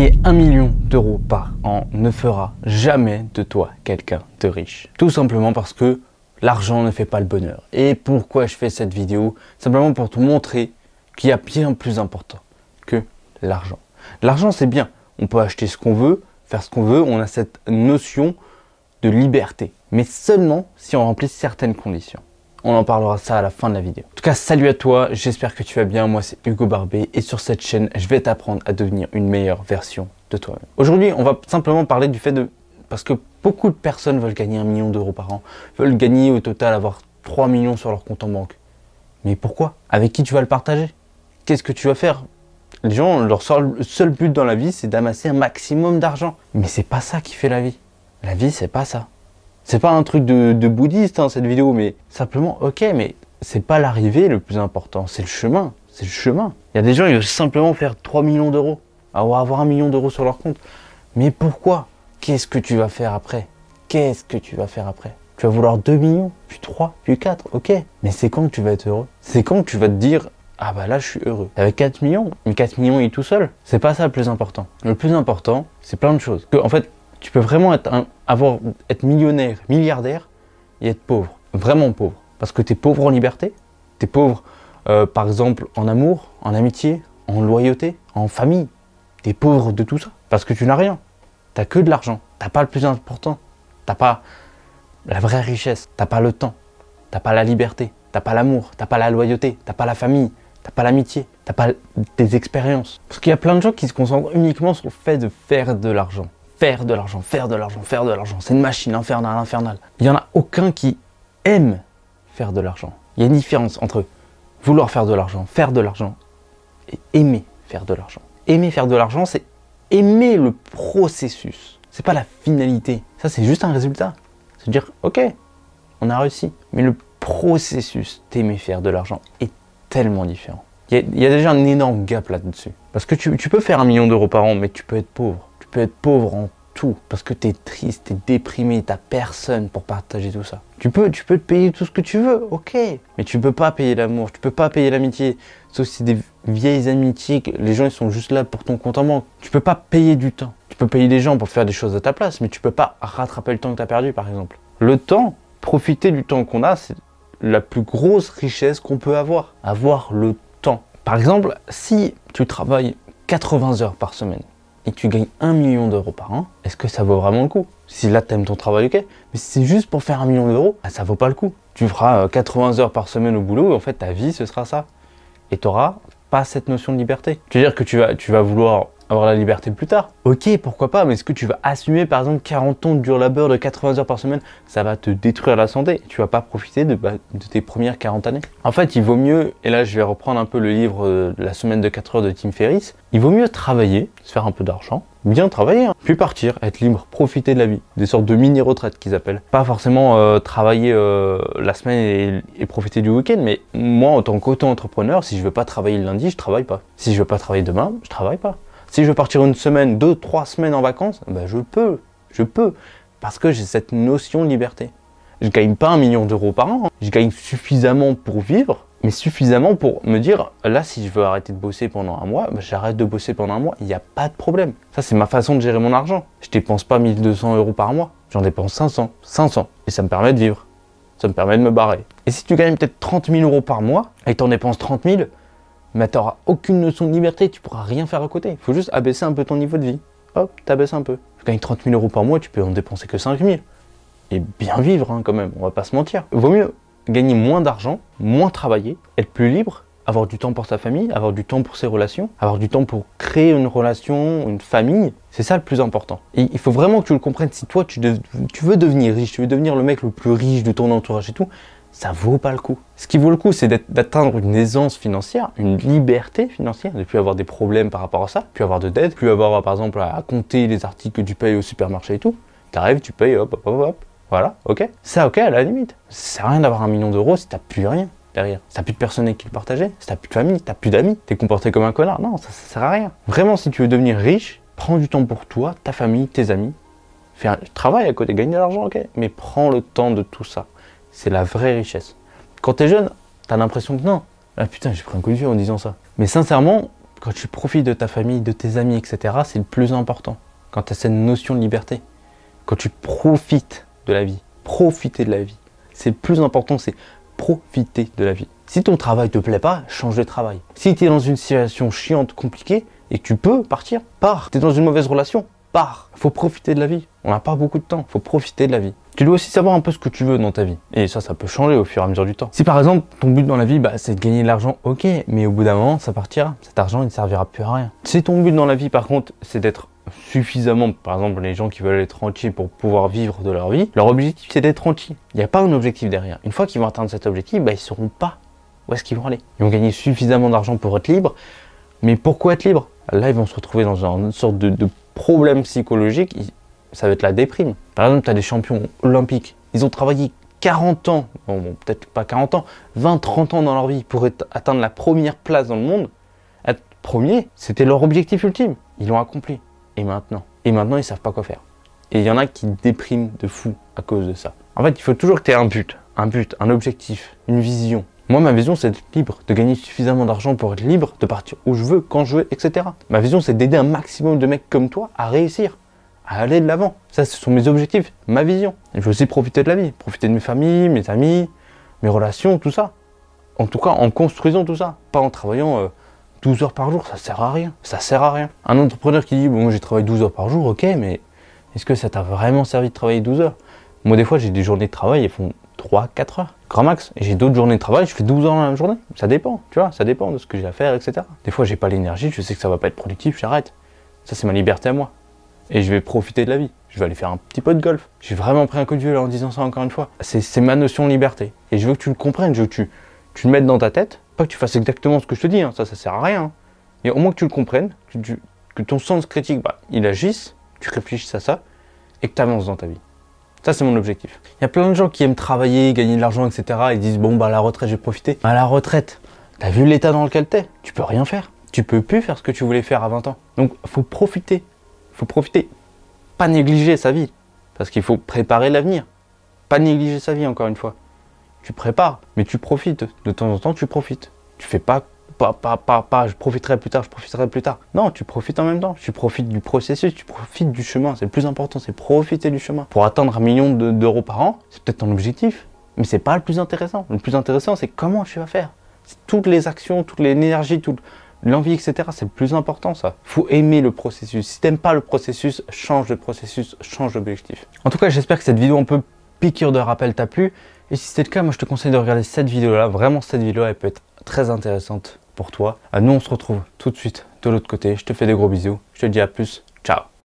Gagner 1 million d'euros par an ne fera jamais de toi quelqu'un de riche. Tout simplement parce que l'argent ne fait pas le bonheur. Et pourquoi je fais cette vidéo? Simplement pour te montrer qu'il y a bien plus important que l'argent. L'argent, c'est bien. On peut acheter ce qu'on veut, faire ce qu'on veut. On a cette notion de liberté. Mais seulement si on remplit certaines conditions. On en parlera ça à la fin de la vidéo. En tout cas, salut à toi, j'espère que tu vas bien. Moi, c'est Hugo Barbet et sur cette chaîne, je vais t'apprendre à devenir une meilleure version de toi-même. Aujourd'hui, on va simplement parler du fait de... Parce que beaucoup de personnes veulent gagner 1 million d'euros par an, veulent gagner au total avoir 3 millions sur leur compte en banque. Mais pourquoi? Avec qui tu vas le partager? Qu'est-ce que tu vas faire? Les gens, leur seul but dans la vie, c'est d'amasser un maximum d'argent. Mais c'est pas ça qui fait la vie. La vie, c'est pas ça. C'est pas un truc de bouddhiste, hein, cette vidéo, mais simplement, ok, mais c'est pas l'arrivée le plus important, c'est le chemin. C'est le chemin. Il y a des gens, ils veulent simplement faire 3 millions d'euros, avoir 1 million d'euros sur leur compte. Mais pourquoi? Qu'est-ce que tu vas faire après? Qu'est-ce que tu vas faire après? Tu vas vouloir 2 millions, puis 3, puis 4, ok. Mais c'est quand que tu vas être heureux? C'est quand que tu vas te dire, ah bah là, je suis heureux. Avec 4 millions, mais 4 millions, il est tout seul. C'est pas ça le plus important. Le plus important, c'est plein de choses. En fait, tu peux vraiment être millionnaire, milliardaire et être pauvre, vraiment pauvre. Parce que tu es pauvre en liberté, tu es pauvre par exemple en amour, en amitié, en loyauté, en famille. Tu es pauvre de tout ça parce que tu n'as rien. Tu n'as que de l'argent, tu n'as pas le plus important. Tu n'as pas la vraie richesse, tu n'as pas le temps, tu n'as pas la liberté, tu n'as pas l'amour, tu n'as pas la loyauté, tu n'as pas la famille, tu n'as pas l'amitié, tu n'as pas des expériences. Parce qu'il y a plein de gens qui se concentrent uniquement sur le fait de faire de l'argent. Faire de l'argent, faire de l'argent, faire de l'argent. C'est une machine infernale. Il n'y en a aucun qui aime faire de l'argent. Il y a une différence entre vouloir faire de l'argent et aimer faire de l'argent. Aimer faire de l'argent, c'est aimer le processus. C'est pas la finalité. Ça, c'est juste un résultat. C'est dire, ok, on a réussi. Mais le processus d'aimer faire de l'argent est tellement différent. Il y a déjà un énorme gap là-dessus. Parce que tu peux faire 1 million d'euros par an, mais tu peux être pauvre. Tu peux être pauvre en tout, parce que tu es triste, tu es déprimé, tu n'as personne pour partager tout ça. Tu peux te payer tout ce que tu veux, ok, mais tu peux pas payer l'amour, tu peux pas payer l'amitié, sauf si c'est des vieilles amitiés, que les gens ils sont juste là pour ton compte en banque. Tu peux pas payer du temps. Tu peux payer des gens pour faire des choses à ta place, mais tu peux pas rattraper le temps que tu as perdu, par exemple. Le temps, profiter du temps qu'on a, c'est la plus grosse richesse qu'on peut avoir. Avoir le temps. Par exemple, si tu travailles 80 heures par semaine, et que tu gagnes 1 million d'euros par an, est-ce que ça vaut vraiment le coup? Si là tu aimes ton travail, ok, mais si c'est juste pour faire 1 million d'euros, bah, ça vaut pas le coup. Tu feras 80 heures par semaine au boulot et en fait ta vie ce sera ça. Et tu n'auras pas cette notion de liberté. Tu veux dire que tu vas vouloir avoir la liberté plus tard? Ok, pourquoi pas, mais est-ce que tu vas assumer par exemple 40 ans de dur labeur de 80 heures par semaine? Ça va te détruire la santé. Tu vas pas profiter de tes premières 40 années. En fait, il vaut mieux, et là je vais reprendre un peu le livre La semaine de 4 heures de Tim Ferriss, il vaut mieux travailler, se faire un peu d'argent, bien travailler, hein, puis partir, être libre, profiter de la vie. Des sortes de mini-retraites qu'ils appellent. Pas forcément travailler la semaine et profiter du week-end, mais moi en tant qu'auto-entrepreneur, si je veux pas travailler le lundi, je travaille pas. Si je veux pas travailler demain, je travaille pas. Si je veux partir une semaine, 2, 3 semaines en vacances, ben je peux, parce que j'ai cette notion de liberté. Je gagne pas 1 million d'euros par an, je gagne suffisamment pour vivre, mais suffisamment pour me dire, là si je veux arrêter de bosser pendant 1 mois, ben j'arrête de bosser pendant 1 mois, il n'y a pas de problème. Ça c'est ma façon de gérer mon argent. Je dépense pas 1 200 euros par mois, j'en dépense 500, et ça me permet de vivre, ça me permet de me barrer. Et si tu gagnes peut-être 30 000 euros par mois, et que tu en dépenses 30 000, mais tu n'auras aucune notion de liberté, tu pourras rien faire à côté. Il faut juste abaisser un peu ton niveau de vie. Hop, t'abaisses un peu. Tu gagnes 30 000 euros par mois, tu peux en dépenser que 5 000. Et bien vivre hein, quand même, on va pas se mentir. Il vaut mieux gagner moins d'argent, moins travailler, être plus libre, avoir du temps pour sa famille, avoir du temps pour ses relations, avoir du temps pour créer une relation, une famille. C'est ça le plus important. Et il faut vraiment que tu le comprennes. Si toi, tu veux devenir riche, tu veux devenir le mec le plus riche de ton entourage et tout, ça vaut pas le coup. Ce qui vaut le coup, c'est d'atteindre une aisance financière, une liberté financière, de ne plus avoir des problèmes par rapport à ça, plus avoir de dettes, plus avoir par exemple à compter les articles que tu payes au supermarché et tout. Tu arrives, tu payes, hop, voilà, ok. Ça, ok, à la limite. Ça sert à rien d'avoir 1 million d'euros si t'as plus rien derrière. Si t'as plus de personnes avec qui le partager, si t'as plus de famille, t'as plus d'amis, t'es comporté comme un connard. Non, ça sert à rien. Vraiment, si tu veux devenir riche, prends du temps pour toi, ta famille, tes amis. Fais un travail à côté, gagne de l'argent, ok. Mais prends le temps de tout ça. C'est la vraie richesse. Quand t'es jeune, t'as l'impression que non. Ah putain, j'ai pris un coup de vieux en disant ça. Mais sincèrement, quand tu profites de ta famille, de tes amis, etc., c'est le plus important. Quand tu as cette notion de liberté, quand tu profites de la vie, profiter de la vie, c'est le plus important, c'est profiter de la vie. Si ton travail te plaît pas, change de travail. Si tu es dans une situation chiante, compliquée, et que tu peux partir, pars. Tu es dans une mauvaise relation, pars. Il faut profiter de la vie. On n'a pas beaucoup de temps, il faut profiter de la vie. Tu dois aussi savoir un peu ce que tu veux dans ta vie. Et ça peut changer au fur et à mesure du temps. Si par exemple, ton but dans la vie, c'est de gagner de l'argent, ok, mais au bout d'un moment, ça partira. Cet argent, il ne servira plus à rien. Si ton but dans la vie, par contre, c'est d'être suffisamment, par exemple, les gens qui veulent être entiers pour pouvoir vivre de leur vie, leur objectif, c'est d'être entier. Il n'y a pas un objectif derrière. Une fois qu'ils vont atteindre cet objectif, ils ne sauront pas où est-ce qu'ils vont aller. Ils vont gagner suffisamment d'argent pour être libres. Mais pourquoi être libre? Là, ils vont se retrouver dans une sorte de problème psychologique. Ça va être la déprime. Par exemple, tu as des champions olympiques. Ils ont travaillé 40 ans, bon peut-être pas 40 ans, 20, 30 ans dans leur vie pour atteindre la première place dans le monde. Être premier, c'était leur objectif ultime. Ils l'ont accompli. Et maintenant, ils ne savent pas quoi faire. Et il y en a qui dépriment de fou à cause de ça. En fait, il faut toujours que tu aies un but, un objectif, une vision. Moi, ma vision, c'est d'être libre, de gagner suffisamment d'argent pour être libre, de partir où je veux, quand je veux, etc. Ma vision, c'est d'aider un maximum de mecs comme toi à réussir, à aller de l'avant. Ça, ce sont mes objectifs, ma vision. Je veux aussi profiter de la vie, profiter de mes familles, mes amis, mes relations, tout ça. En tout cas, en construisant tout ça, pas en travaillant 12 heures par jour, ça sert à rien. Ça sert à rien. Un entrepreneur qui dit, bon, moi j'ai travaillé 12 heures par jour, ok, mais est-ce que ça t'a vraiment servi de travailler 12 heures? Moi, des fois, j'ai des journées de travail, elles font 3-4 heures, grand max. Et j'ai d'autres journées de travail, je fais 12 heures dans la même journée. Ça dépend, tu vois, ça dépend de ce que j'ai à faire, etc. Des fois, j'ai pas l'énergie, je sais que ça va pas être productif, j'arrête. Ça, c'est ma liberté à moi. Et je vais profiter de la vie. Je vais aller faire un petit peu de golf. J'ai vraiment pris un coup de vieux là en disant ça encore une fois. C'est ma notion de liberté. Et je veux que tu le comprennes, je veux que tu le mettes dans ta tête. Pas que tu fasses exactement ce que je te dis, hein. Ça sert à rien. Hein. Mais au moins que tu le comprennes, que ton sens critique, il agisse, tu réfléchisses à ça, et que tu avances dans ta vie. Ça, c'est mon objectif. Il y a plein de gens qui aiment travailler, gagner de l'argent, etc. Ils disent, bon, à la retraite, je vais profiter. À la retraite, t'as vu l'état dans lequel t'es? Tu peux rien faire. Tu peux plus faire ce que tu voulais faire à 20 ans. Donc, faut profiter. Faut profiter. Pas négliger sa vie. Parce qu'il faut préparer l'avenir. Pas négliger sa vie, encore une fois. Tu prépares, mais tu profites. De temps en temps, tu profites. Tu fais pas, je profiterai plus tard, je profiterai plus tard. Non, tu profites en même temps. Tu profites du processus, tu profites du chemin. C'est le plus important, c'est profiter du chemin. Pour atteindre 1 million d'euros par an, c'est peut-être ton objectif, mais c'est pas le plus intéressant. Le plus intéressant, c'est comment tu vas faire. C'est toutes les actions, toute l'énergie, toute l'envie, etc. C'est le plus important, ça. Faut aimer le processus. Si t'aimes pas le processus, change de processus, change d'objectif. En tout cas, j'espère que cette vidéo un peu piqûre de rappel t'a plu. Et si c'est le cas, moi je te conseille de regarder cette vidéo-là. Vraiment, cette vidéo, elle peut être très intéressante pour toi. Nous, on se retrouve tout de suite de l'autre côté. Je te fais des gros bisous. Je te dis à plus. Ciao.